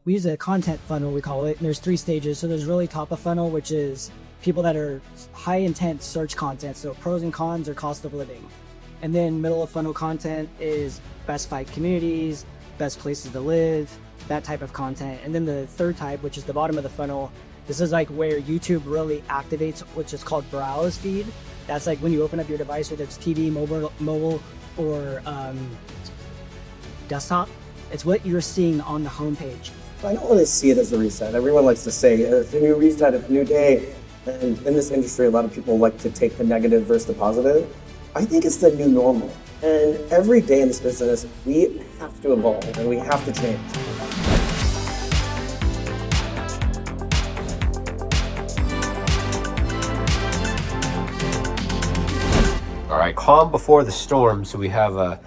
We use a content funnel, we call it, and there's 3 stages. So there's really top of funnel, which is people that are high intent search content, so pros and cons or cost of living. And then middle of funnel content is best 5 communities, best places to live, that type of content. And then the third type, which is the bottom of the funnel, this is like where YouTube really activates, which is called browse feed. That's like when you open up your device, whether it's TV, mobile or desktop, it's what you're seeing on the homepage. I don't really see it as a reset. Everyone likes to say it's a new reset, it's a new day. And in this industry, a lot of people like to take the negative versus the positive. I think it's the new normal. And every day in this business, we have to evolve and we have to change. All right, calm before the storm. So we have a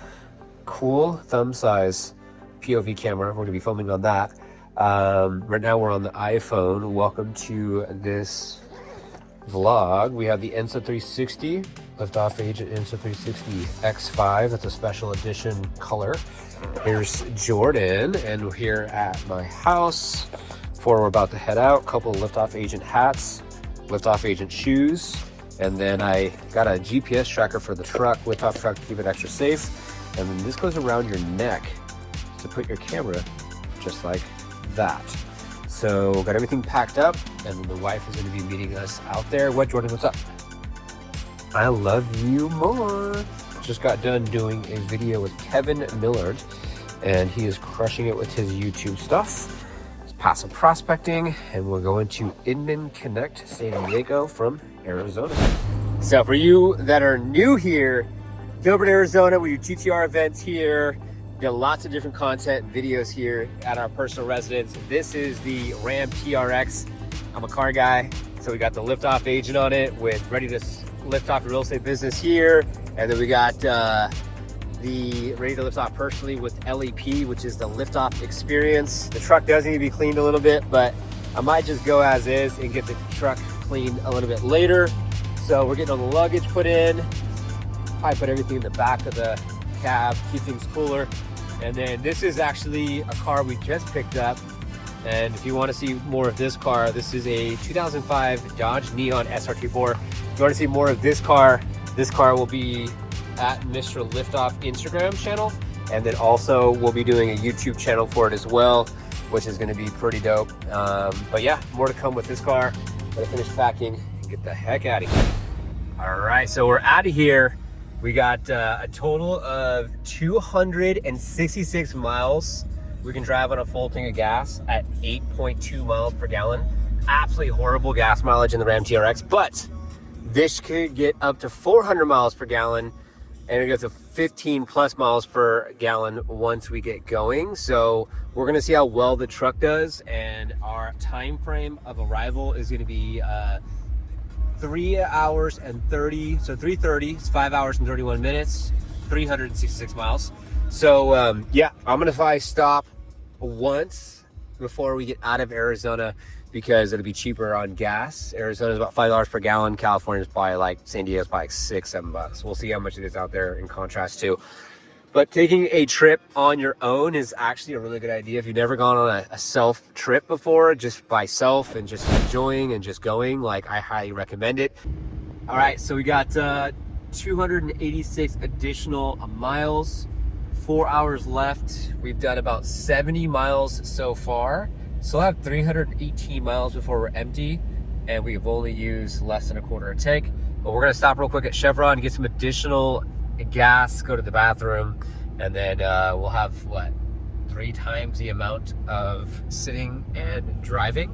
cool thumb size POV camera. We're gonna be filming on that. Right now we're on the iPhone. Welcome to this vlog. We have the Insta360, Liftoff Agent Insta360 X5. That's a special edition color. Here's Jordan, and we're here at my house before we're about to head out. Couple of Liftoff Agent hats, Liftoff Agent shoes, and then I got a GPS tracker for the truck, Liftoff truck, to keep it extra safe. And then this goes around your neck to put your camera just like that. So got everything packed up, and the wife is going to be meeting us out there. What, Jordan, what's up? I love you more. Just got done doing a video with 𝗣𝗏 and he is crushing it with his YouTube stuff. It's passive prospecting, and we're going to Inman Connect San Diego from Arizona. So for you that are new here, Gilbert, Arizona, we do GTR events here. We got lots of different content videos here at our personal residence. This is the Ram TRX. I'm a car guy, so we got the Liftoff Agent on it with ready to lift off your real estate business here. And then we got the ready to lift off personally with LEP, which is the Liftoff experience. The truck does need to be cleaned a little bit, but I might just go as is and get the truck cleaned a little bit later. So we're getting all the luggage put in. I put everything in the back of the cab, keep things cooler. And then this is actually a car we just picked up. And if you want to see more of this car, this is a 2005 Dodge Neon SRT4. If you want to see more of this car will be at Mr. Liftoff Instagram channel. And then also we'll be doing a YouTube channel for it as well, which is going to be pretty dope. But yeah, more to come with this car. Gotta finish packing and get the heck out of here. All right, so we're out of here. We got a total of 266 miles. We can drive on a full tank of gas at 8.2 miles per gallon. Absolutely horrible gas mileage in the Ram TRX, but this could get up to 400 miles per gallon, and it goes to 15 plus miles per gallon once we get going. So we're gonna see how well the truck does, and our time frame of arrival is gonna be 3 hours and 30, so 3:30, it's 5 hours and 31 minutes, 366 miles. So yeah, I'm gonna probably stop once before we get out of Arizona because it'll be cheaper on gas. Arizona's about $5 per gallon. California's probably like, San Diego's probably like $6-7. We'll see how much it is out there in contrast to. But taking a trip on your own is actually a really good idea. If you've never gone on a self trip before, just by self and just enjoying and just going, like, I highly recommend it. All right, so we got 286 additional miles, 4 hours left. We've done about 70 miles so far. Still have 318 miles before we're empty, and we've only used less than a quarter a tank. But we're gonna stop real quick at Chevron, get some additional gas, go to the bathroom, and then we'll have, what, 3 times the amount of sitting and driving.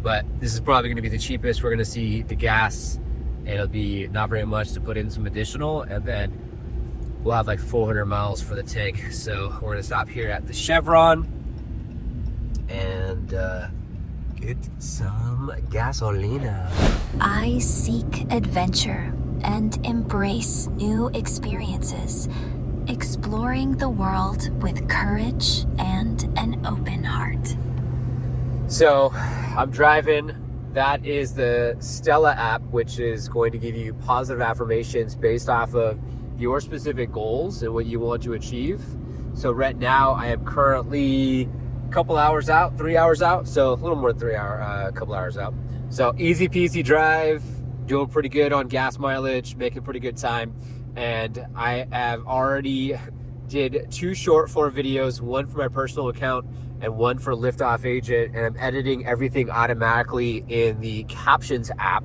But this is probably gonna be the cheapest. We're gonna see the gas, and it'll be not very much to put in some additional, and then we'll have like 400 miles for the tank. So we're gonna stop here at the Chevron and get some gasolina. I seek adventure and embrace new experiences, exploring the world with courage and an open heart. So I'm driving. That is the Stellar app, which is going to give you positive affirmations based off of your specific goals and what you want to achieve. So right now I am currently couple hours out, 3 hours out. So a little more than 3 hour, a couple hours out. So easy peasy drive, doing pretty good on gas mileage, making pretty good time. And I have already did 2 short form videos, one for my personal account and one for Liftoff Agent. And I'm editing everything automatically in the Captions app.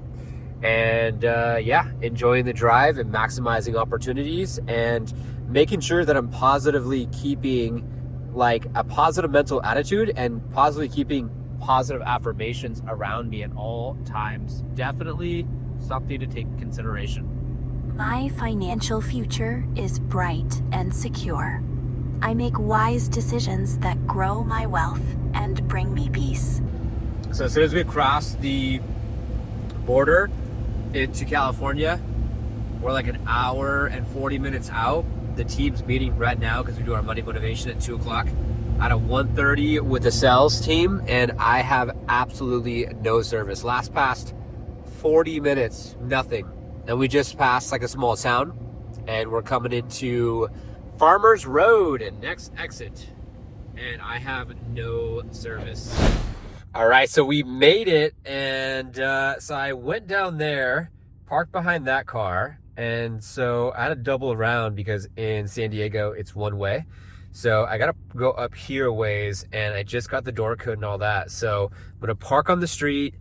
And yeah, enjoying the drive and maximizing opportunities and making sure that I'm positively keeping like a positive mental attitude and positively keeping positive affirmations around me at all times. Definitely something to take consideration. My financial future is bright and secure. I make wise decisions that grow my wealth and bring me peace. So as soon as we cross the border into California, we're like an hour and 40 minutes out. The team's meeting right now because we do our Monday motivation at 2 o'clock at a 1:30 with the sales team, and I have absolutely no service. Last past 40 minutes, nothing. And we just passed like a small town, and we're coming into Farmers Road and next exit, and I have no service. All right, so we made it, and so I went down there, parked behind that car, and so I had to double around because in San Diego it's one way. So I gotta go up here a ways, and I just got the door code and all that. So I'm gonna park on the street.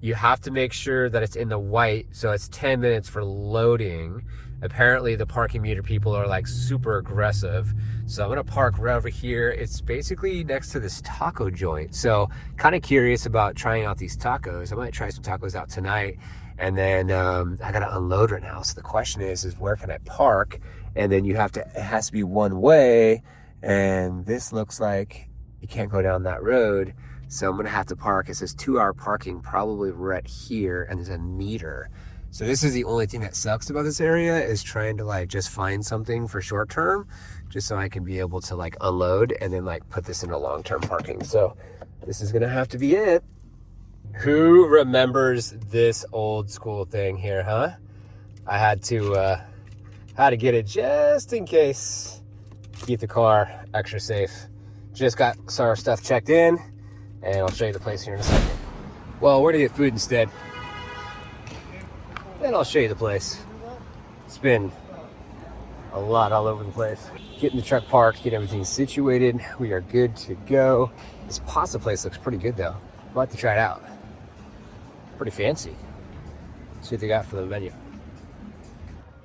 You have to make sure that it's in the white, so it's 10 minutes for loading. Apparently the parking meter people are like super aggressive. So I'm gonna park right over here. It's basically next to this taco joint. So kind of curious about trying out these tacos. I might try some tacos out tonight. And then I gotta unload right now. So the question is where can I park? And then it has to be one way. And this looks like you can't go down that road. So I'm gonna have to park. It says 2-hour parking probably right here, and there's a meter. So this is the only thing that sucks about this area, is trying to like just find something for short term, just so I can be able to like unload and then like put this into long-term parking. So this is gonna have to be it. Who remembers this old school thing here, huh? I had to get it just in case. Keep the car extra safe. Just got our stuff checked in, and I'll show you the place here in a second. Well, we're gonna get food instead. Then I'll show you the place. It's been a lot all over the place. Getting the truck parked, get everything situated. We are good to go. This pasta place looks pretty good though. I'd like to try it out. Pretty fancy. See what they got for the menu.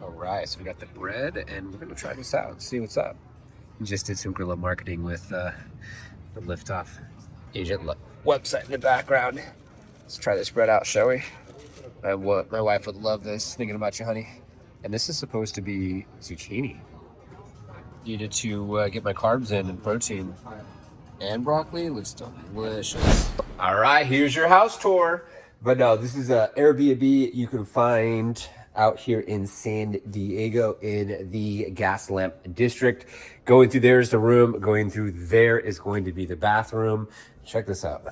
All right, so we got the bread, and we're gonna try this out and see what's up. Just did some guerrilla marketing with the Liftoff Agent website in the background. Let's try this bread out, shall we? My wife would love this. Thinking about you, honey. And this is supposed to be zucchini. Needed to get my carbs in and protein. And broccoli. Looks delicious. All right, here's your house tour. But no, this is a Airbnb you can find out here in San Diego in the gas lamp district. Going through there is the room. Going through there is going to be the bathroom. Check this out.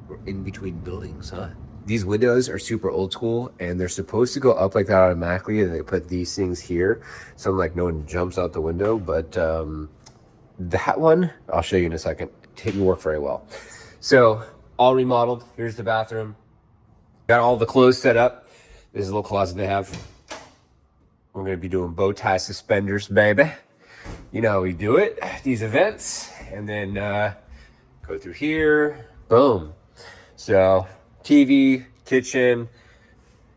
We're in between buildings, huh? These windows are super old school, and they're supposed to go up like that automatically, and they put these things here so like no one jumps out the window. But that one, I'll show you in a second, didn't work very well. So all remodeled. Here's the bathroom. Got all the clothes set up. There's a little closet they have. We're gonna be doing bow tie suspenders, baby. You know how we do it, these events. And then go through here, boom. So TV, kitchen,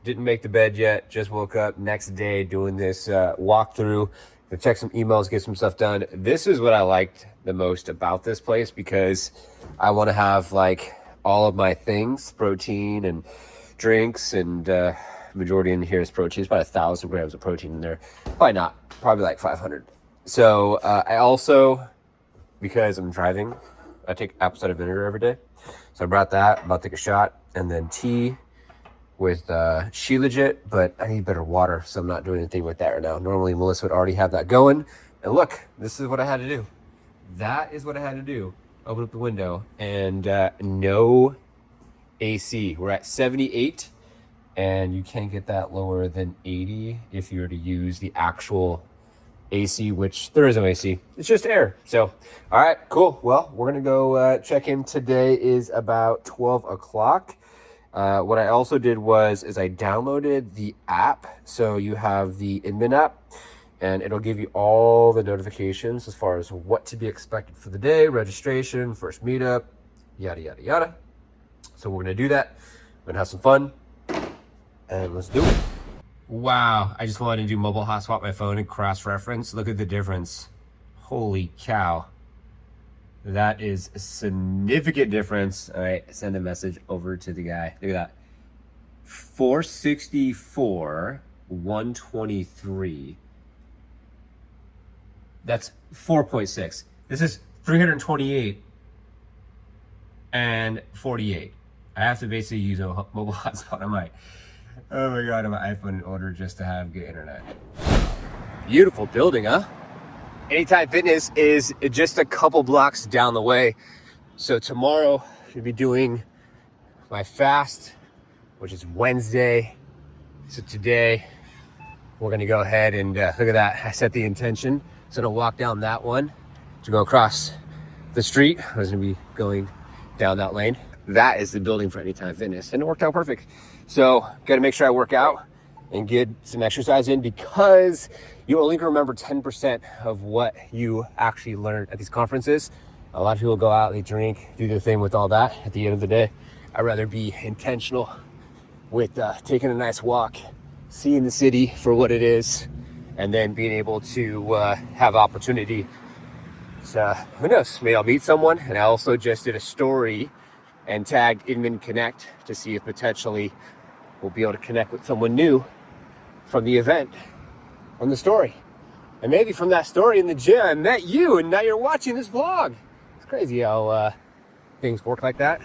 didn't make the bed yet, just woke up. Next day doing this walkthrough. Gonna check some emails, get some stuff done. This is what I liked the most about this place, because I wanna have like all of my things, protein and drinks, and majority in here is protein. It's about 1,000 grams of protein in there. Probably not, probably like 500. So I also, because I'm driving, I take apple cider vinegar every day. So I brought that, about to take a shot, and then tea with 𝗟𝗔𝗦𝗏, but I need better water, so I'm not doing anything with that right now. Normally Melissa would already have that going. And look, this is what I had to do. That is what I had to do. Open up the window, and no AC. We're at 78, and you can't get that lower than 80 if you were to use the actual AC, which there is no AC. It's just air. So, all right, cool. Well, we're going to go check in. Today is about 12 o'clock. What I also did is I downloaded the app. So you have the Inman app, and it'll give you all the notifications as far as what to be expected for the day, registration, first meetup, yada, yada, yada. So we're going to do that. We're going to have some fun, and let's do it. Wow, I just wanted to do mobile hotspot my phone and cross-reference. Look at the difference. Holy cow. That is a significant difference. All right, send a message over to the guy. Look at that. 464, 123. That's 4.6. This is 328 and 48. I have to basically use a mobile hotspot on my, oh my God, on my iPhone in order just to have good internet. Beautiful building, huh? Anytime Fitness is just a couple blocks down the way. So tomorrow I'll be doing my fast, which is Wednesday. So today we're gonna go ahead and look at that. I set the intention. So to walk down that one, to go across the street. I was gonna be going down that lane. That is the building for Anytime Fitness, and it worked out perfect. So gotta make sure I work out and get some exercise in, because you only can remember 10% of what you actually learned at these conferences. A lot of people go out, they drink, do their thing with all that. At the end of the day, I'd rather be intentional with taking a nice walk, seeing the city for what it is, and then being able to have opportunity. So who knows, maybe I'll meet someone. And I also just did a story and tagged Inman Connect to see if potentially we'll be able to connect with someone new from the event on the story. And maybe from that story in the gym, I met you, and now you're watching this vlog. It's crazy how things work like that.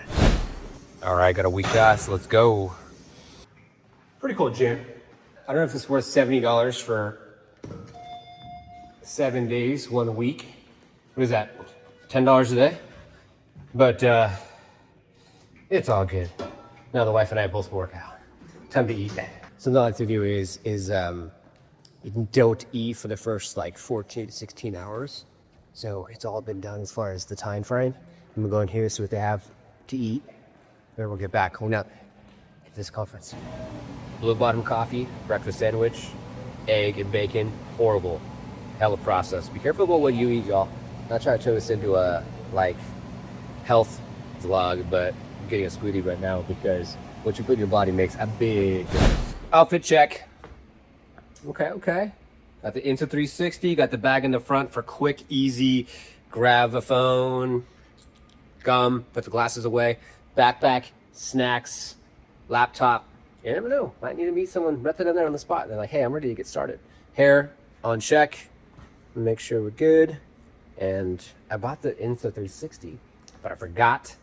All right, got a week off, so let's go. Pretty cool gym. I don't know if it's worth $70 for 7 days, 1 week. What is that? $10 a day? But it's all good. Now the wife and I both work out. Time to eat. Something I like to do is you don't eat for the first like 14 to 16 hours. So it's all been done as far as the time frame. I'm gonna go in here, see what they have to eat. Then we'll get back home now at this conference. Blue bottom coffee, breakfast sandwich, egg and bacon. Horrible. Hella process. Be careful about what you eat, y'all. Not trying to turn this into a like health vlog, but I'm getting a smoothie right now because what you put in your body makes a big difference. Outfit check. Okay. Got the Insta360, got the bag in the front for quick, easy, grab a phone, gum, put the glasses away, backpack, snacks, laptop. You never know, might need to meet someone right then and there on the spot. And they're like, hey, I'm ready to get started. Hair on check, make sure we're good. And I bought the Insta360, but I forgot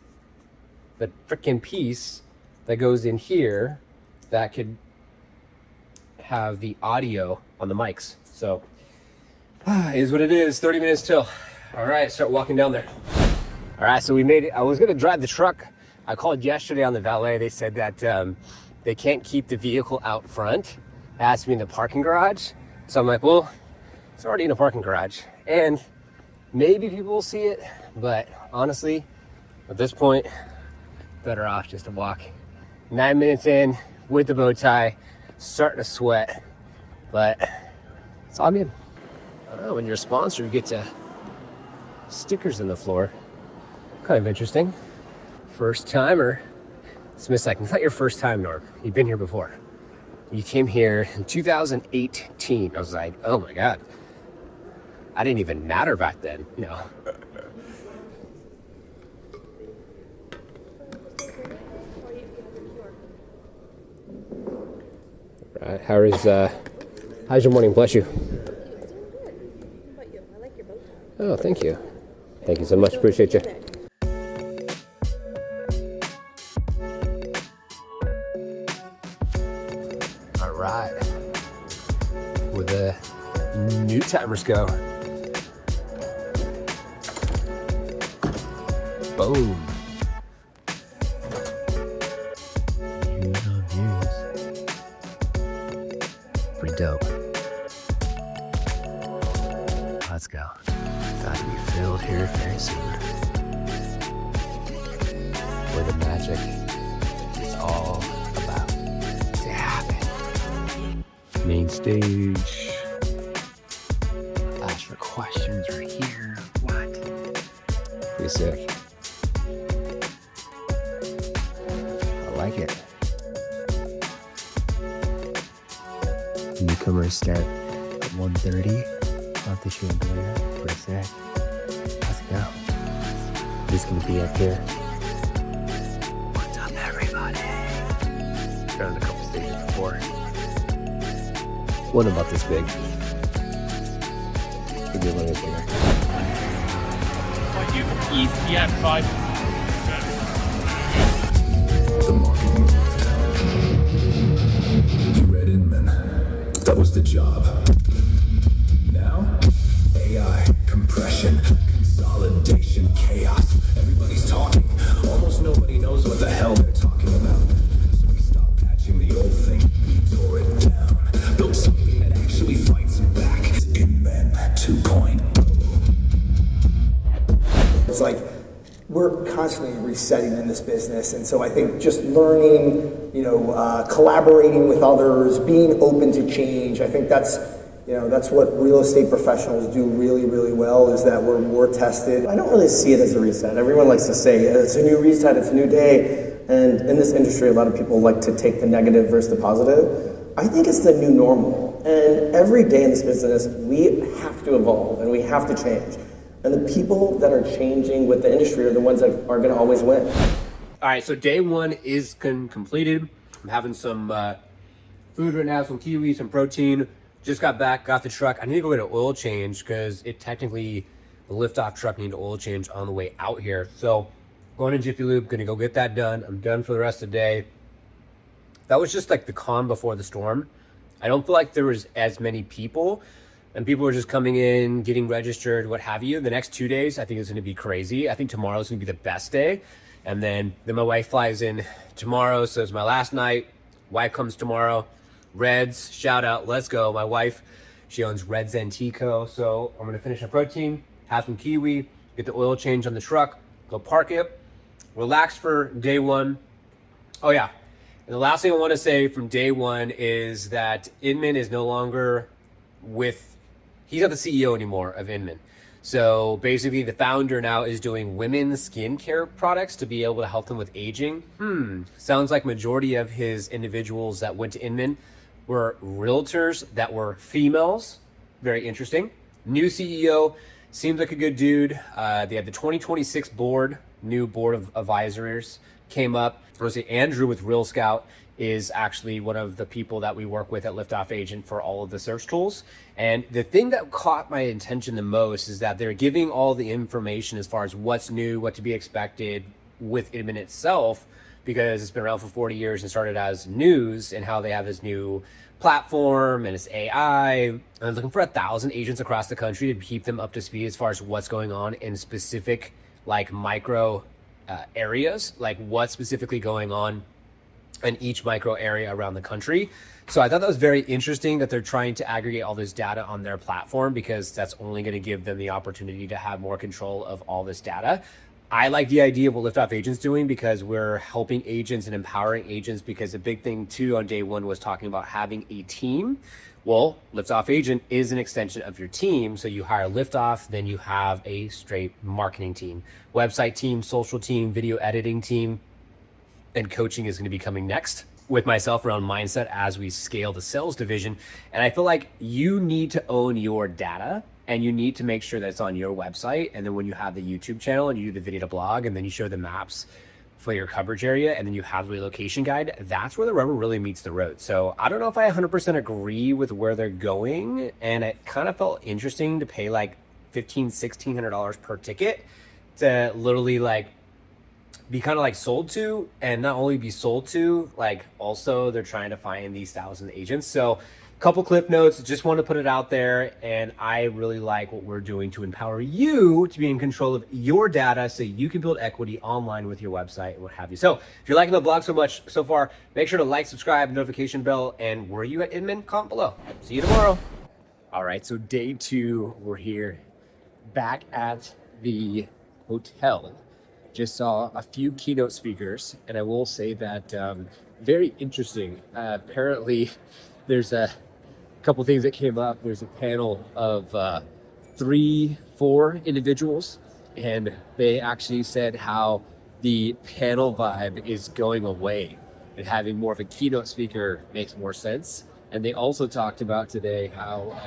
the freaking piece that goes in here that could have the audio on the mics. So is what it is. 30 minutes till. All right, start walking down there. All right, so we made it. I was gonna drive the truck. I called yesterday on the valet. They said that they can't keep the vehicle out front. It has to be in the parking garage. So I'm like, well, it's already in a parking garage, and maybe people will see it, but honestly, at this point, better off just to walk. 9 minutes in with the bow tie, starting to sweat, but it's all good. I don't know, when you're a sponsor, you get to stickers in the floor. Kind of interesting. First timer. Smith's like, it's not your first time, Norm. You've been here before. You came here in 2018. I was like, oh my God. I didn't even matter back then, you know. Right, how's your morning? Bless you. It's doing good. How about you? I like your bow tie. Oh, thank you. Thank you so much. Appreciate you. All right. Where the new timers go. Boom. Views on views. Pretty dope. go. Got to be filled here very soon. Where the magic is all about to happen. Main stage. Ask for questions right here. What? Pretty sick. I like it. Newcomers start at 1:30. Off the chandelier. Pretty sick. Let's go. Who's gonna be up here? What's up, everybody? Done a couple stages before. One about this big. Could be a little bit bigger. East, yeah, 5. The market moved. You read Inman. That was the job. Now, AI, compression, consolidation, chaos. Everybody's talking. Almost nobody knows what the hell they're talking about. So we stopped patching the old thing. We tore it down. Built something that actually fights back. It's Inman 2.0. It's like we're constantly resetting in this business, and so I think just learning, collaborating with others, being open to change. I think that's what real estate professionals do really, really well. Is that we're more tested. I don't really see it as a reset. Everyone likes to say it's a new reset, it's a new day, and in this industry, a lot of people like to take the negative versus the positive. I think it's the new normal, and every day in this business, we have to evolve and we have to change. And the people that are changing with the industry are the ones that are going to always win. All right, so day one is completed. I'm having some food right now, some kiwi, some protein. Just got back, got the truck. I need to go get an oil change because the liftoff truck needed an oil change on the way out here. So going to Jiffy Lube, gonna go get that done. I'm done for the rest of the day. That was just like the calm before the storm. I don't feel like there was as many people. And people are just coming in, getting registered, what have you. The next 2 days, I think is going to be crazy. I think tomorrow's going to be the best day. And then my wife flies in tomorrow, so it's my last night. Wife comes tomorrow. Reds, shout out, let's go. My wife, she owns 𝗦𝗬𝗦𝗘𝗧. So I'm going to finish my protein, have some kiwi, get the oil change on the truck, go park it, relax for day one. Oh yeah, and the last thing I want to say from day one is that Inman is no longer he's not the CEO anymore of Inman. So basically the founder now is doing women's skincare products to be able to help them with aging. Sounds like majority of his individuals that went to Inman were realtors that were females. Very interesting. New CEO, seems like a good dude. They had the 2026 new board of advisors came up. I want to say Andrew with Real Scout is actually one of the people that we work with at Liftoff Agent for all of the search tools. And the thing that caught my attention the most is that they're giving all the information as far as what's new, what to be expected with Inman itself, because it's been around for 40 years and started as news, and how they have this new platform and it's AI. And they're looking for 1,000 agents across the country to keep them up to speed as far as what's going on in specific like micro areas, like what's specifically going on in each micro area around the country. So I thought that was very interesting that they're trying to aggregate all this data on their platform, because that's only going to give them the opportunity to have more control of all this data. I like the idea of what Liftoff Agent's doing, because we're helping agents and empowering agents, because the big thing too on day one was talking about having a team. Well, Liftoff Agent is an extension of your team. So you hire Liftoff, then you have a straight marketing team, website team, social team, video editing team, and coaching is going to be coming next with myself around mindset as we scale the sales division. And I feel like you need to own your data, and you need to make sure that it's on your website. And then when you have the YouTube channel and you do the video to blog, and then you show the maps for your coverage area, and then you have the relocation guide, that's where the rubber really meets the road. So I don't know if I 100% agree with where they're going. And it kind of felt interesting to pay like $1,500–1,600 per ticket to literally like be kind of like sold to, and not only be sold to, like also they're trying to find these 1,000 agents. So couple clip notes, just want to put it out there. And I really like what we're doing to empower you to be in control of your data, so you can build equity online with your website and what have you. So if you're liking the blog so much so far, make sure to like, subscribe, notification bell, and were you at Inman? Comment below. See you tomorrow. All right, so day two, we're here. back at the hotel. Just saw a few keynote speakers, and I will say that very interesting. Apparently, there's a couple things that came up. There's a panel of 3-4 individuals, and they actually said how the panel vibe is going away and having more of a keynote speaker makes more sense. And they also talked about today how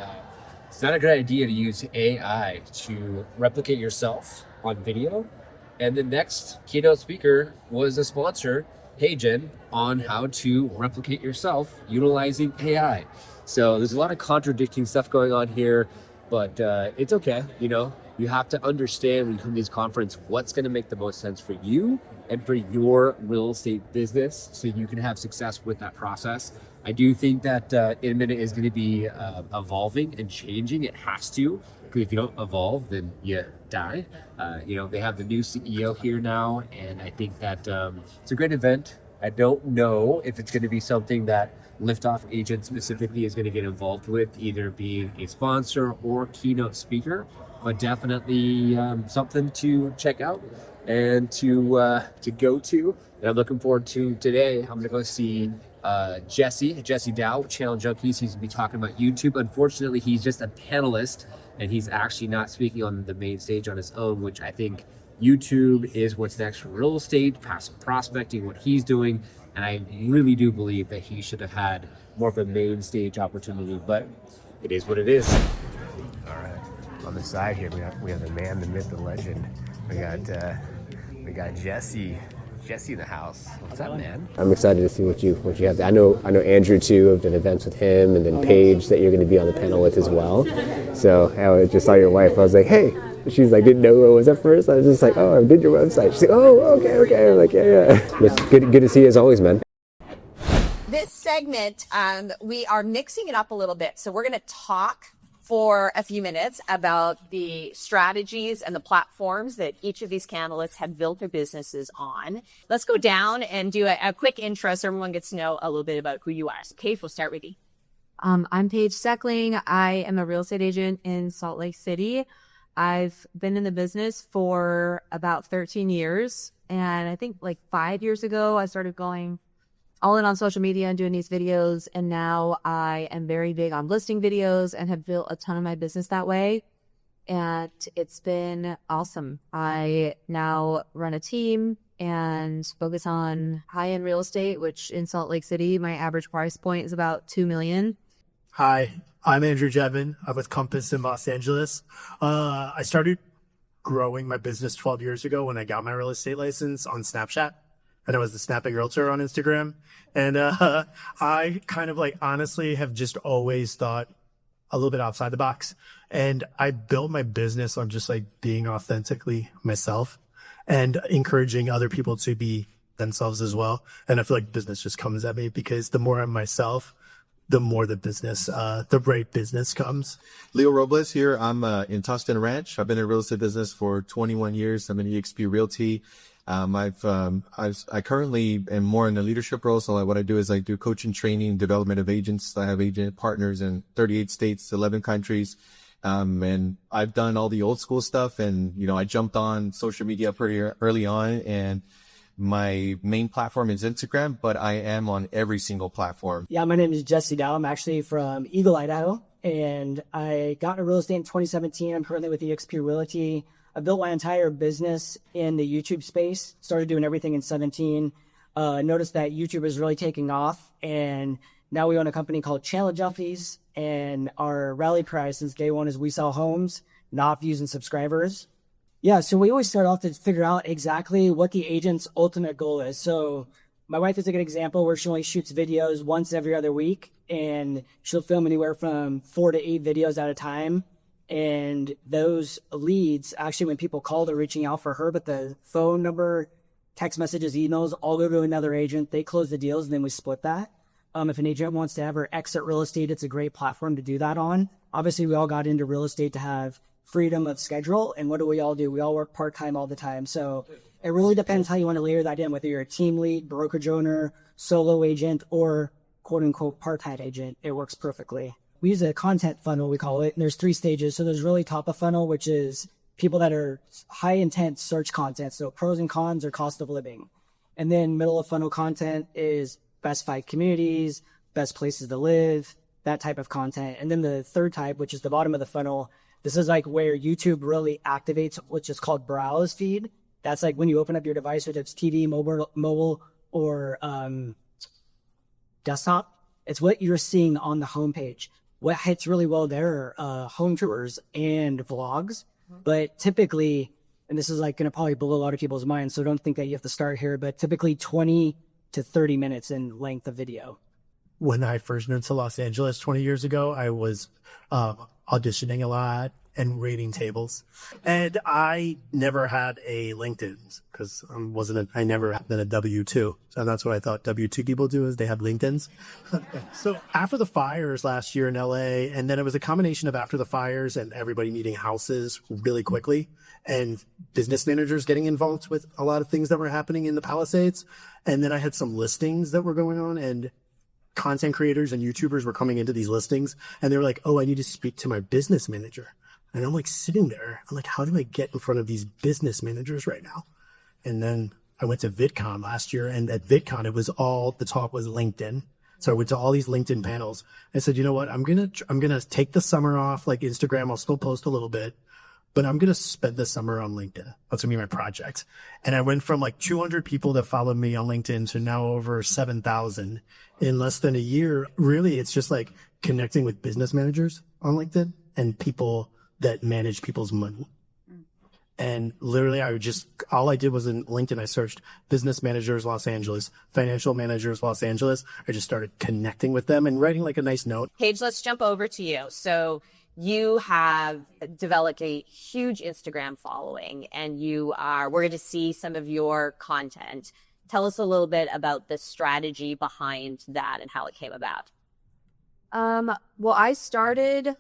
it's not a good idea to use AI to replicate yourself on video. And the next keynote speaker was a sponsor, 𝗪𝗙, on how to replicate yourself utilizing AI. So there's a lot of contradicting stuff going on here, but it's okay. You know, you have to understand when you come to these conferences what's going to make the most sense for you and for your real estate business, so you can have success with that process. I do think that Inman is going to be evolving and changing. It has to, because if you don't evolve, then you die. You know, they have the new CEO here now, and I think that it's a great event. I don't know if it's going to be something that Liftoff Agent specifically is going to get involved with, either being a sponsor or keynote speaker, but definitely something to check out and to go to. And I'm looking forward to today. I'm going to go see 𝗟𝗘𝗧𝗦 with Channel Junkies. He's going to be talking about YouTube. Unfortunately, he's just a panelist, and he's actually not speaking on the main stage on his own, which I think YouTube is what's next for real estate, passive prospecting, what he's doing. And I really do believe that he should have had more of a main stage opportunity, but it is what it is. All right, on the side here, we have the man, the myth, the legend. We got Jesse in the house. What's up, man? I'm excited to see what you have. I know Andrew too. I've done events with him, and then Paige that you're going to be on the panel with as well. So I just saw your wife. I was like, hey. She's like, didn't know who it was at first. I was just like, oh, I did your website. She's like, oh, okay. I'm like, yeah. It's good to see you as always, man. This segment, we are mixing it up a little bit. So we're going to talk for a few minutes about the strategies and the platforms that each of these panelists have built their businesses on. Let's go down and do a quick intro so everyone gets to know a little bit about who you are. So Kate, we'll start with you. I'm 𝗪𝗪𝗧𝗧. I am a real estate agent in Salt Lake City. I've been in the business for about 13 years. And I think like 5 years ago, I started going all in on social media and doing these videos. And now I am very big on listing videos and have built a ton of my business that way. And it's been awesome. I now run a team and focus on high-end real estate, which in Salt Lake City, my average price point is about $2 million. Hi, I'm Andrew Jevin. I'm with Compass in Los Angeles. I started growing my business 12 years ago when I got my real estate license on Snapchat, and I was the snapping realtor on Instagram. And I kind of like honestly have just always thought a little bit outside the box. And I built my business on just like being authentically myself and encouraging other people to be themselves as well. And I feel like business just comes at me because the more I'm myself, the more the business, the right business comes. Leo Robles here. I'm in Tustin Ranch. I've been in real estate business for 21 years. I'm in eXp Realty. I currently am more in a leadership role. So what I do is I do coaching, training, development of agents. I have agent partners in 38 states, 11 countries. And I've done all the old school stuff. And, you know, I jumped on social media pretty early on, and my main platform is Instagram, but I am on every single platform. Yeah, my name is 𝗟𝗪𝗧𝗦. I'm actually from Eagle, Idaho, and I got into real estate in 2017. I'm currently with eXp Realty. I built my entire business in the YouTube space, started doing everything in 17. Noticed that YouTube is really taking off, and now we own a company called 𝗟𝗪𝗪𝗧𝗏, and our rally cry since day one is we sell homes, not views and subscribers. Yeah, so we always start off to figure out exactly what the agent's ultimate goal is. So my wife is a good example where she only shoots videos once every other week, and she'll film anywhere from 4 to 8 videos at a time. And those leads, actually, when people call, they're reaching out for her, but the phone number, text messages, emails, all go to another agent. They close the deals, and then we split that. If an agent wants to ever exit real estate, it's a great platform to do that on. Obviously, we all got into real estate to have freedom of schedule. And what do? We all work part-time all the time. So it really depends how you want to layer that in, whether you're a team lead, brokerage owner, solo agent, or quote unquote part-time agent. It works perfectly. We use a content funnel, we call it, and there's 3 stages. So there's really top of funnel, which is people that are high intent search content. So pros and cons or cost of living. And then middle of funnel content is best 5 communities, best places to live, that type of content. And then the third type, which is the bottom of the funnel, this is like where YouTube really activates what's just called browse feed. That's like when you open up your device, whether it's TV, mobile or desktop. It's what you're seeing on the homepage. What hits really well there are home tours and vlogs. But typically, and this is like going to probably blow a lot of people's minds, so don't think that you have to start here, but typically 20 to 30 minutes in length of video. When I first moved to Los Angeles 20 years ago, I was auditioning a lot and rating tables. And I never had a LinkedIn because I never had a W-2. So that's what I thought W-2 people do, is they have LinkedIns. So after the fires last year in LA, and then it was a combination of after the fires and everybody needing houses really quickly and business managers getting involved with a lot of things that were happening in the Palisades. And then I had some listings that were going on, and content creators and YouTubers were coming into these listings and they were like, oh, I need to speak to my business manager. And I'm like sitting there, I'm like, how do I get in front of these business managers right now? And then I went to VidCon last year, and at VidCon, it was all, the talk was LinkedIn. So I went to all these LinkedIn panels. I said, you know what? I'm going to take the summer off, like Instagram. I'll still post a little bit, but I'm going to spend the summer on LinkedIn. That's going to be my project. And I went from like 200 people that followed me on LinkedIn to now over 7,000 in less than a year. Really, it's just like connecting with business managers on LinkedIn and people that manage people's money. And literally all I did was in LinkedIn, I searched business managers, Los Angeles, financial managers, Los Angeles. I just started connecting with them and writing like a nice note. Paige, let's jump over to you. So you have developed a huge Instagram following, and we're going to see some of your content. Tell us a little bit about the strategy behind that and how it came about. Well, I started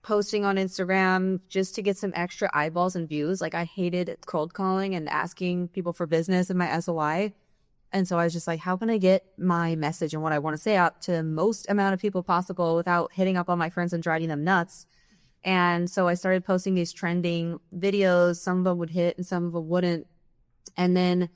posting on Instagram just to get some extra eyeballs and views. Like, I hated cold calling and asking people for business in my SOI. And so I was just like, how can I get my message and what I want to say out to the most amount of people possible without hitting up all my friends and driving them nuts? And so I started posting these trending videos. Some of them would hit and some of them wouldn't. And then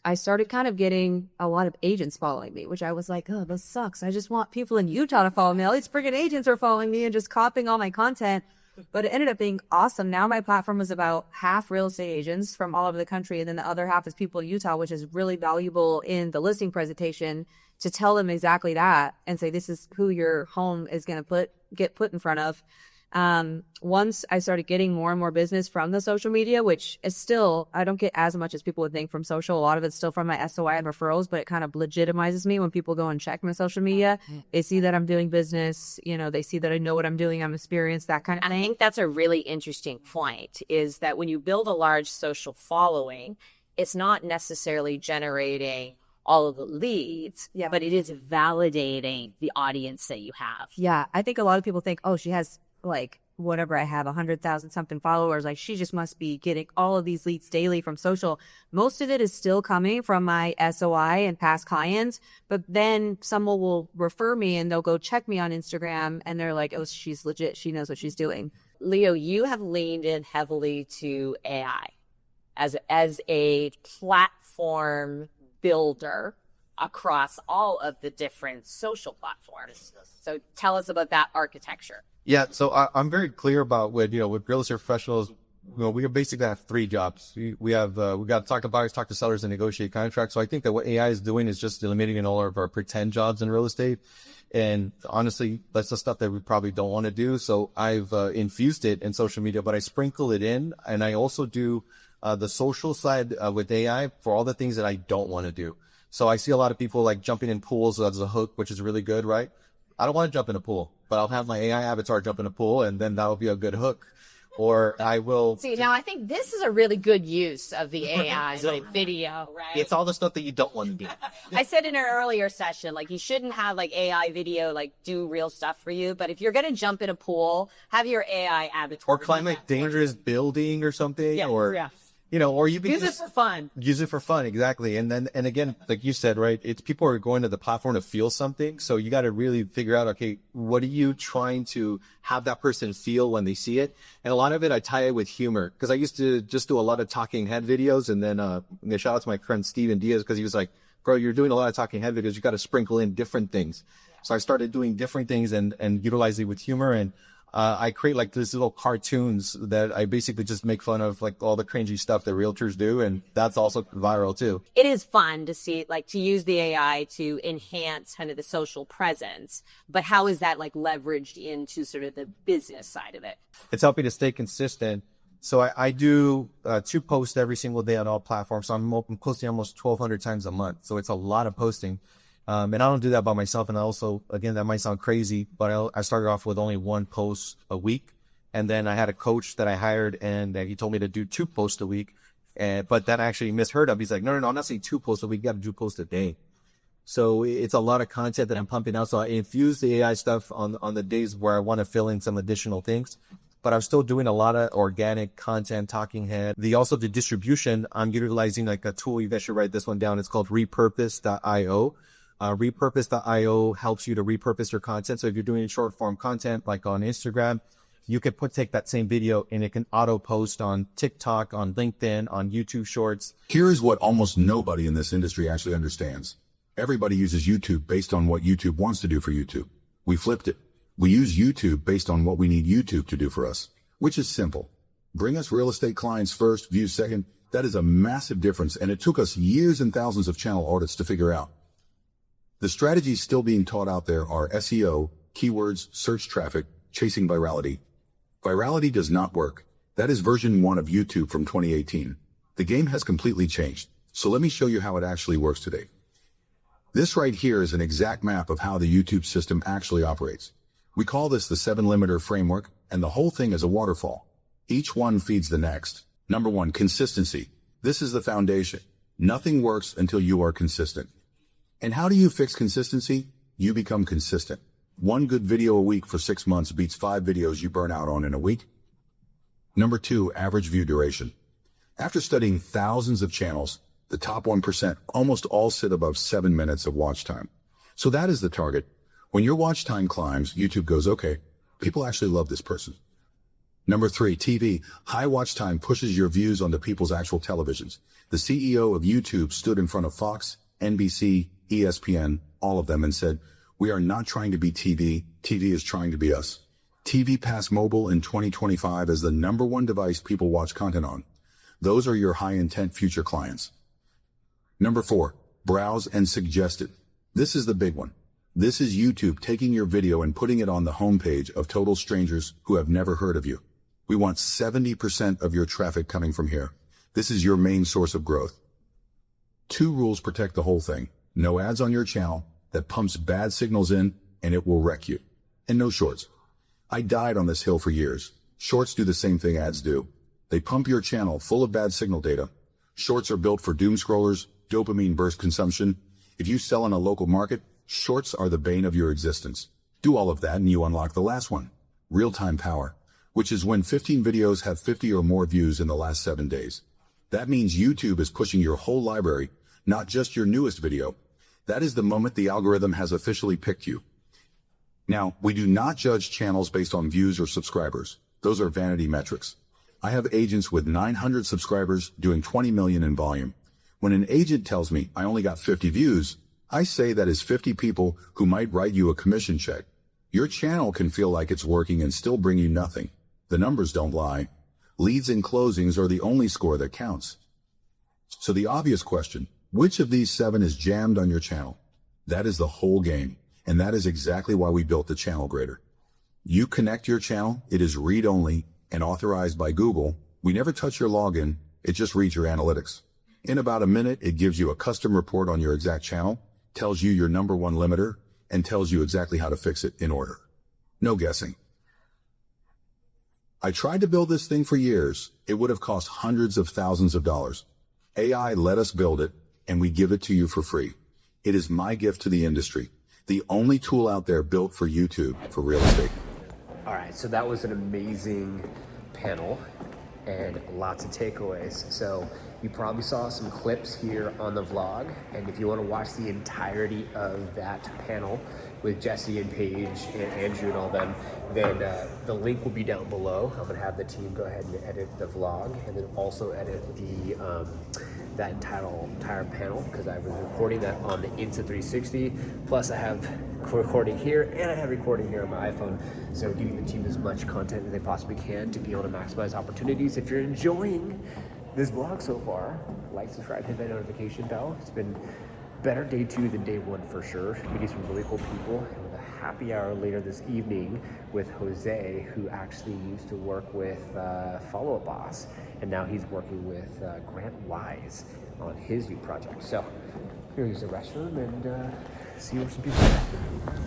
I started kind of getting a lot of agents following me, which I was like, oh, this sucks. I just want people in Utah to follow me. All these freaking agents are following me and just copying all my content. But it ended up being awesome. Now my platform is about half real estate agents from all over the country, and then the other half is people in Utah, which is really valuable in the listing presentation to tell them exactly that and say, this is who your home is going to get put in front of. Once I started getting more and more business from the social media, which is still, I don't get as much as people would think from social. A lot of it's still from my SOI and referrals, but it kind of legitimizes me when people go and check my social media. They see that I'm doing business, they see that I know what I'm doing, I'm experienced, that kind of thing. And I think that's a really interesting point, is that when you build a large social following, it's not necessarily generating all of the leads, but it is validating the audience that you have. Yeah, I think a lot of people think, oh, she has like whatever, I have 100,000 something followers, like she just must be getting all of these leads daily from social. Most of it is still coming from my SOI and past clients, but then someone will refer me and they'll go check me on Instagram and they're like, oh, she's legit, she knows what she's doing. Leo, you have leaned in heavily to AI as a platform builder across all of the different social platforms. So tell us about that architecture. Yeah, so I'm very clear about with real estate professionals, we basically have 3 jobs. We got to talk to buyers, talk to sellers, and negotiate contracts. So I think that what AI is doing is just eliminating all of our pretend jobs in real estate. And honestly, that's the stuff that we probably don't want to do. So I've infused it in social media, but I sprinkle it in. And I also do the social side with AI for all the things that I don't want to do. So I see a lot of people like jumping in pools as a hook, which is really good, right? I don't want to jump in a pool, but I'll have my AI avatar jump in a pool, and then that'll be a good hook. Or I will see. Now I think this is a really good use of the AI video, right? It's all the stuff that you don't want to do. I said in an earlier session, like, you shouldn't have like AI video like do real stuff for you, but if you're gonna jump in a pool, have your AI avatar or climb a dangerous building or something. you know, or you can Use it for fun. Use it for fun, exactly. And then, and again, like you said, right, it's people are going to the platform to feel something. So you got to really figure out, okay, what are you trying to have that person feel when they see it? And a lot of it, I tie it with humor, because I used to just do a lot of talking head videos. And then, shout out to my friend Steven Diaz, because he was like, bro, you're doing a lot of talking head videos. You got to sprinkle in different things. So I started doing different things and utilizing it with humor. And I create like these little cartoons that I basically just make fun of, like all the cringy stuff that realtors do. And that's also viral too. It is fun to see, like, to use the AI to enhance kind of the social presence. But how is that like leveraged into sort of the business side of it? It's helping to stay consistent. So I do 2 posts every single day on all platforms. So I'm posting almost 1,200 times a month. So it's a lot of posting. And I don't do that by myself. And I also, again, that might sound crazy, but I started off with only 1 post a week. And then I had a coach that I hired, and he told me to do 2 posts a week. But that actually misheard him. He's like, no, I'm not saying 2 posts a week. You got to do posts a day. So it's a lot of content that I'm pumping out. So I infuse the AI stuff on the days where I want to fill in some additional things. But I'm still doing a lot of organic content, talking head. The distribution, I'm utilizing like a tool. You guys should write this one down. It's called repurpose.io. Repurpose.io helps you to repurpose your content. So if you're doing short form content, like on Instagram, you could take that same video and it can auto post on TikTok, on LinkedIn, on YouTube Shorts. Here's what almost nobody in this industry actually understands. Everybody uses YouTube based on what YouTube wants to do for YouTube. We flipped it. We use YouTube based on what we need YouTube to do for us, which is simple. Bring us real estate clients first, views second. That is a massive difference, and it took us years and thousands of channel audits to figure out. The strategies still being taught out there are SEO, keywords, search traffic, chasing virality. Virality does not work. That is version 1 of YouTube from 2018. The game has completely changed. So let me show you how it actually works today. This right here is an exact map of how the YouTube system actually operates. We call this the 7-limiter framework, and the whole thing is a waterfall. Each one feeds the next. Number 1, consistency. This is the foundation. Nothing works until you are consistent. And how do you fix consistency? You become consistent. 1 good video a week for 6 months beats 5 videos you burn out on in a week. Number 2, average view duration. After studying thousands of channels, the top 1% almost all sit above 7 minutes of watch time. So that is the target. When your watch time climbs, YouTube goes, okay, people actually love this person. Number 3, TV. High watch time pushes your views onto people's actual televisions. The CEO of YouTube stood in front of Fox, NBC, ESPN, all of them, and said, we are not trying to be TV. TV is trying to be us. TV passed mobile in 2025 as the number 1 device people watch content on. Those are your high-intent future clients. Number 4, browse and suggested. This is the big one. This is YouTube taking your video and putting it on the homepage of total strangers who have never heard of you. We want 70% of your traffic coming from here. This is your main source of growth. 2 rules protect the whole thing. No ads on your channel that pumps bad signals in, and it will wreck you. And no shorts. I died on this hill for years. Shorts do the same thing ads do. They pump your channel full of bad signal data. Shorts are built for doom scrollers, dopamine burst consumption. If you sell in a local market, shorts are the bane of your existence. Do all of that and you unlock the last one. Real-time power, which is when 15 videos have 50 or more views in the last 7 days. That means YouTube is pushing your whole library, not just your newest video. That is the moment the algorithm has officially picked you. Now, we do not judge channels based on views or subscribers. Those are vanity metrics. I have agents with 900 subscribers doing 20 million in volume. When an agent tells me I only got 50 views, I say that is 50 people who might write you a commission check. Your channel can feel like it's working and still bring you nothing. The numbers don't lie. Leads and closings are the only score that counts. So the obvious question, which of these 7 is jammed on your channel? That is the whole game, and that is exactly why we built the Channel Grader. You connect your channel, it is read-only and authorized by Google. We never touch your login, it just reads your analytics. In about a minute, it gives you a custom report on your exact channel, tells you your number 1 limiter, and tells you exactly how to fix it in order. No guessing. I tried to build this thing for years. It would have cost hundreds of thousands of dollars. AI let us build it, and we give it to you for free. It is my gift to the industry. The only tool out there built for YouTube for real estate. All right, so that was an amazing panel. and lots of takeaways. So you probably saw some clips here on the vlog, and if you want to watch the entirety of that panel with Jesse and Paige and Andrew and all them, then the link will be down below. I'm gonna have the team go ahead and edit the vlog, and then also edit the that entire panel, because I was recording that on the Insta360. Plus I have recording here, and I have recording here on my iPhone. So giving the team as much content as they possibly can to be able to maximize opportunities. If you're enjoying this vlog so far, like, subscribe, hit that notification bell. It's been better day 2 than day 1 for sure. Meeting some really cool people, and with a happy hour later this evening with Jose, who actually used to work with Follow Up Boss, and now he's working with 𝗟𝗘𝗧𝗦 on his new project. So here use the restroom and see where some people are.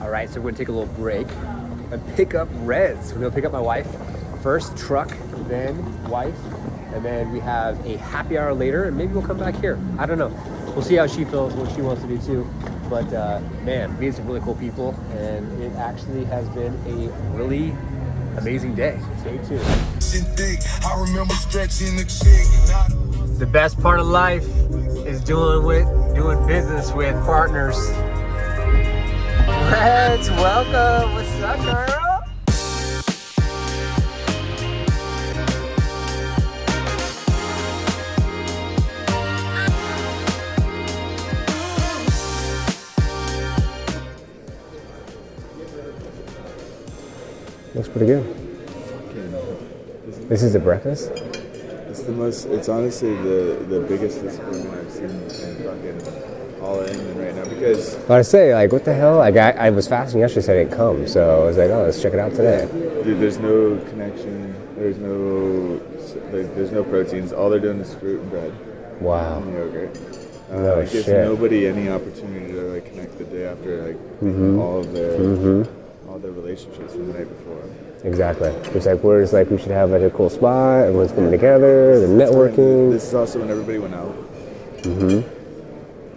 All right, so we're gonna take a little break and pick up Reds. We're gonna pick up my wife first, truck, then wife, and then we have a happy hour later, and maybe we'll come back here. I don't know. We'll see how she feels, what she wants to do too. But man, meeting some really cool people, and it actually has been a really amazing day. Day 2. The best part of life is doing business with partners. Let's welcome. What's up, girl? Looks pretty good. This is the breakfast? It's the most, it's honestly the biggest disappointment I've seen in fucking all of Inman right now, because... I say, like, what the hell? Like, I was fasting yesterday, so I didn't come, so I was like, oh, let's check it out today. Dude, there's no connection, there's no proteins, all they're doing is fruit and bread. Wow. And yogurt. No it gives shit. nobody any opportunity to, like, connect the day after, like, all of their relationships from the night before. Exactly. It's like, where's, like, we should have, like, a cool spot, everyone's coming together, the networking. This is also when everybody went out.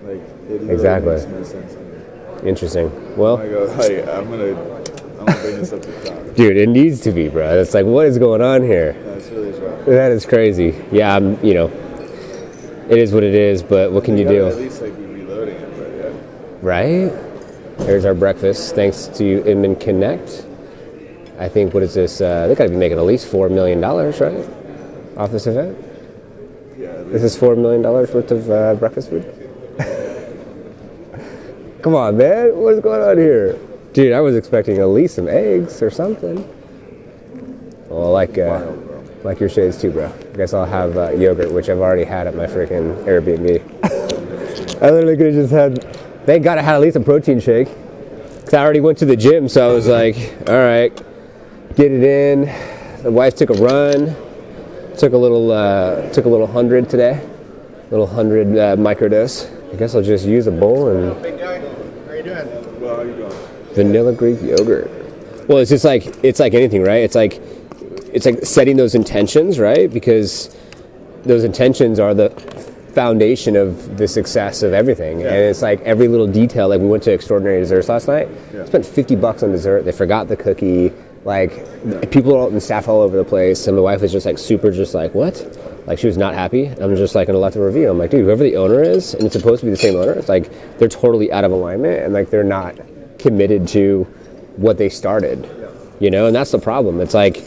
Like, it exactly. Makes no sense to me. Interesting. Well, I'm gonna bring this up to the top. Dude, it needs to be, bro. It's like, what is going on here? That's really rough. That is crazy. Yeah, you know, it is what it is, but what can you do? At least, like, be reloading it, but yeah. Right? There's our breakfast, thanks to Inman Connect. I think, what is this? They gotta be making at least $4 million, right? Off this event? Yeah. This is $4 million worth of breakfast food? Come on, man. What's going on here? Dude, I was expecting at least some eggs or something. Well, like your shades too, bro. I guess I'll have yogurt, which I've already had at my freaking Airbnb. I literally could have just had... Thank God I had at least a protein shake. Because I already went to the gym, so I was like, all right, get it in. The wife took a run. Took a little 100 today. Little 100 microdose. I guess I'll just use a bowl and... Big guy, how are you doing? Well, how are you doing? Vanilla Greek yogurt. Well, it's just like, it's like anything, right? It's like setting those intentions, right? Because those intentions are the foundation of the success of everything. Yeah. And it's like every little detail. Like, we went to Extraordinary Desserts last night. Yeah. Spent $50 on dessert. They forgot the cookie. Like, people are and staff all over the place. And my wife was just like super, just like, what? Like, she was not happy. I'm just like gonna let the review. I'm like, dude, whoever the owner is, and it's supposed to be the same owner, it's like they're totally out of alignment, and like they're not committed to what they started. You know, and that's the problem. It's like,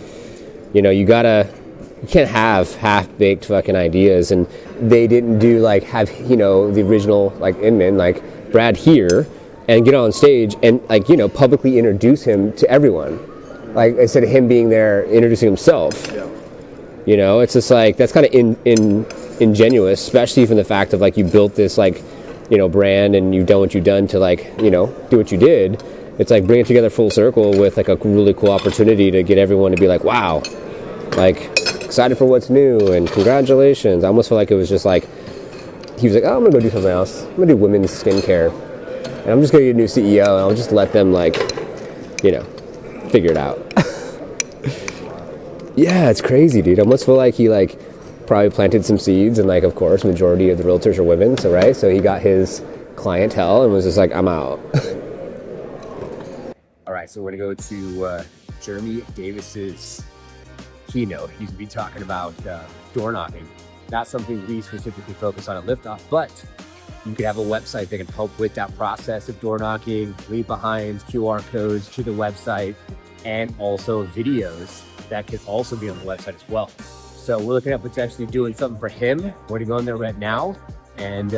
you know, you can't have half-baked fucking ideas, and they didn't do like have, you know, the original like Inman, like Brad here, and get on stage and like, you know, publicly introduce him to everyone, like instead of him being there introducing himself. Yeah. You know, it's just like, that's kind of ingenuous, especially from the fact of like you built this like, you know, brand, and you've done what you've done to like, you know, do what you did. It's like bring it together full circle with like a really cool opportunity to get everyone to be like, wow, like excited for what's new and congratulations. I almost feel like it was just like, he was like, oh, I'm gonna go do something else. I'm gonna do women's skincare, and I'm just gonna get a new CEO, and I'll just let them like, you know, figure it out. Yeah, it's crazy, dude. I almost feel like he like probably planted some seeds, and like, of course, majority of the realtors are women, so right, so he got his clientele and was just like, I'm out. All right, so we're gonna go to Jeremy Davis's Keynote. He's going to be talking about door knocking. That's something we specifically focus on at Liftoff, but you could have a website that can help with that process of door knocking, leave behind QR codes to the website, and also videos that could also be on the website as well. So we're looking at potentially doing something for him. We're gonna go in there right now. And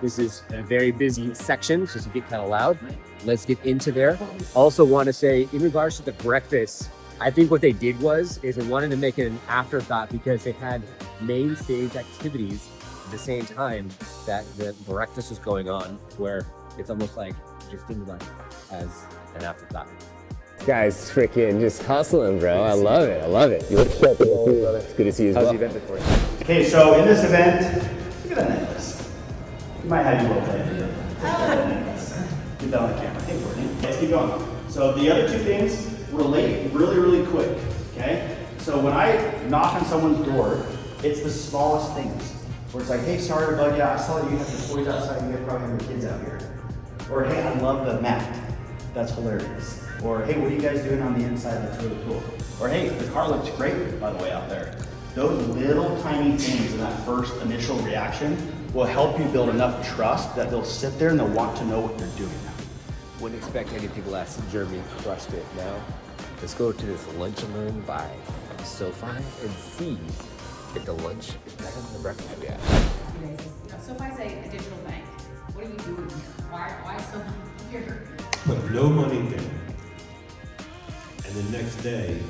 this is a very busy section, so it's a bit kind of loud. Let's get into there. Also want to say, in regards to the breakfast, I think what they did is they wanted to make it an afterthought because they had main stage activities at the same time that the breakfast was going on, where it's almost like just think about it as an afterthought. This guy's freaking just hustling, bro. I love it. I love it. You look sharp, brother. It's good to see you as well. How's the event before? Okay, so in this event, look at that necklace. You might have you roll that video. Get that on the camera. Hey, Courtney. Let's keep going. So the other two things relate really, really quick, okay? So when I knock on someone's door, it's the smallest things. Where it's like, hey, sorry to bug you. I saw that you have the toys outside and you probably have your kids out here. Or, hey, I love the mat. That's hilarious. Or, hey, what are you guys doing on the inside? That's really cool. Or, hey, the car looks great, by the way, out there. Those little tiny things in that first initial reaction will help you build enough trust that they'll sit there and they'll want to know what you're doing now. Wouldn't expect anything less. Jeremy crushed it. Now, let's go to this lunch and learn by SoFi and see if the lunch is better than the breakfast we had. SoFi's a digital bank. What are you doing here? Why is SoFi here? Put no money down, and the next day,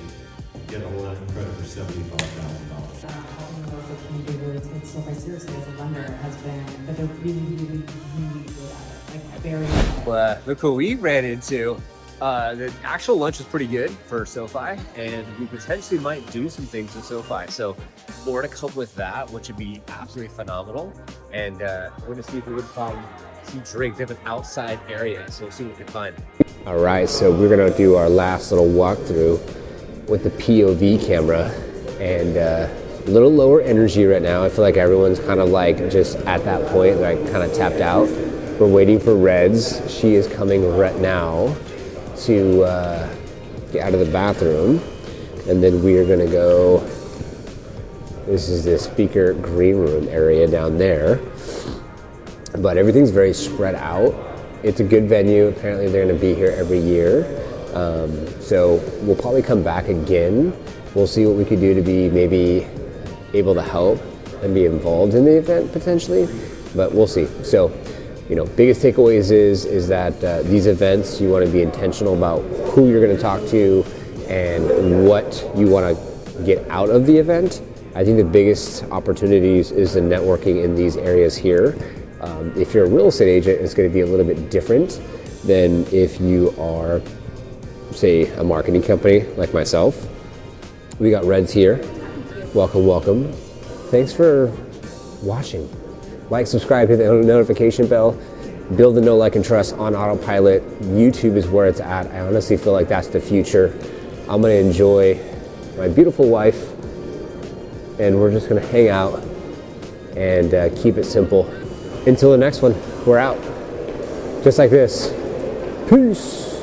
get a line of credit for $75,000. Helping the local community really take SoFi seriously as a lender has been, but they're really, really, really good at it. Like very good. Look who we ran into. The actual lunch was pretty good for SoFi, and we potentially might do some things with SoFi. So more to come with that, which would be absolutely phenomenal. And we're gonna see if we can find some drinks. They have an outside area, so we'll see what we can find. All right, so we're gonna do our last little walkthrough with the POV camera, and a little lower energy right now. I feel like everyone's kind of like just at that point, like kind of tapped out. We're waiting for Reds. She is coming right now to get out of the bathroom, and then we are gonna go, this is the speaker green room area down there, but everything's very spread out. It's a good venue. Apparently they're gonna be here every year. So we'll probably come back again. We'll see what we could do to be maybe able to help and be involved in the event potentially, but we'll see. So, you know, biggest takeaways is that these events, you want to be intentional about who you're going to talk to and what you want to get out of the event. I think the biggest opportunities is the networking in these areas here. If you're a real estate agent, it's going to be a little bit different than if you are, say, a marketing company like myself. We got Reds here. Welcome, welcome. Thanks for watching. Like, subscribe, hit the notification bell, build the know, like, and trust on autopilot. YouTube is where it's at. I honestly feel like that's the future. I'm gonna enjoy my beautiful wife, and we're just gonna hang out and keep it simple. Until the next one, we're out. Just like this. Peace.